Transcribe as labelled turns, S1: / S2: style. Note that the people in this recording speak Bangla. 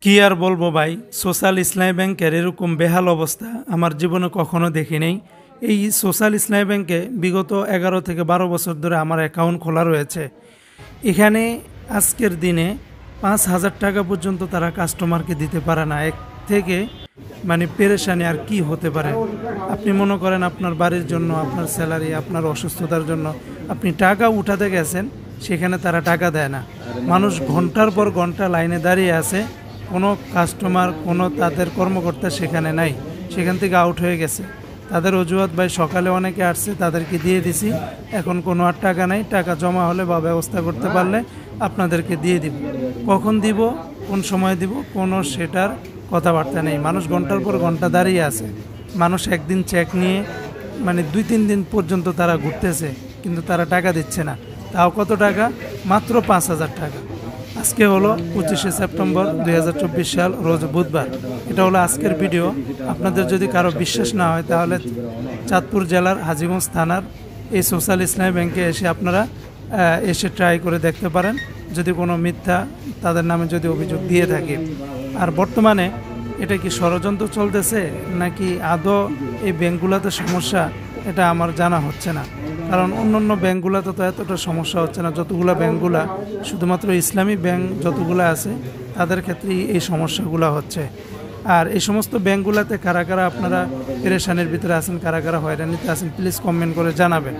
S1: কি আর বলবো ভাই, সোশ্যাল ইসলামী ব্যাংকের এরকম বেহাল অবস্থা আমার জীবনে কখনো দেখি নাই। এই সোশ্যাল ইসলামী ব্যাংকে বিগত 11 থেকে 12 বছর ধরে আমার অ্যাকাউন্ট খোলা রয়েছে। এখানে আজকের দিনে 5,000 টাকা পর্যন্ত তারা কাস্টমারকে দিতে পারে না। এক থেকে মানে পেরেশানি আর কি হতে পারে। আপনি মনে করেন আপনার বাড়ির জন্য, আপনার স্যালারি, আপনার অসুস্থতার জন্য আপনি টাকা উঠাতে গেছেন, সেখানে তারা টাকা দেয় না। মানুষ ঘন্টার পর ঘন্টা লাইনে দাঁড়িয়ে আছে, কোনো কাস্টমার, কোনো তাদের কর্মকর্তা সেখানে নাই, সেখান থেকে আউট হয়ে গেছে। তাদের অজুহাত, ভাই সকালে অনেকে আসছে তাদেরকে দিয়ে দিছি, এখন কোনো আর টাকা নাই, টাকা জমা হলে বা ব্যবস্থা করতে পারলে আপনাদেরকে দিয়ে দিব। কখন দিব, কোন সময় দিব, কোনো সেটার কথাবার্তা নেই। মানুষ ঘন্টার পর ঘন্টা দাঁড়িয়ে আছে। মানুষ একদিন চেক নিয়ে মানে 2-3 দিন পর্যন্ত তারা ঘুরতেছে, কিন্তু তারা টাকা দিচ্ছে না। তাও কত টাকা? মাত্র 5,000 টাকা। আজকে হলো 25শে সেপ্টেম্বর 2024 সাল, রোজ বুধবার। এটা হলো আজকের ভিডিও। আপনাদের যদি কারো বিশ্বাস না হয় তাহলে চাঁদপুর জেলার হাজীগঞ্জ থানার এই সোশ্যাল ইসলামী ব্যাংকে এসে আপনারা এসে ট্রাই করে দেখতে পারেন, যদি কোনো মিথ্যা তাদের নামে যদি অভিযোগ দিয়ে থাকে। আর বর্তমানে এটা কি ষড়যন্ত্র চলতেছে নাকি আদৌ এই ব্যাংকগুলোতে সমস্যা, এটা আমার জানা হচ্ছে না। কারণ অন্য ব্যাংকগুলোতে তো এতটা সমস্যা হচ্ছে না। যতগুলো ব্যাংকগুলা, শুধুমাত্র ইসলামী ব্যাংক যতগুলো আছে তাদের ক্ষেত্রেই এই সমস্যাগুলো হচ্ছে। আর এই সমস্ত ব্যাংকগুলোতে কারা কারা আপনারা পেরেশানির ভিতরে আছেন, কারা কারা হয়রানিতে আছেন, প্লিজ কমেন্ট করে জানাবেন।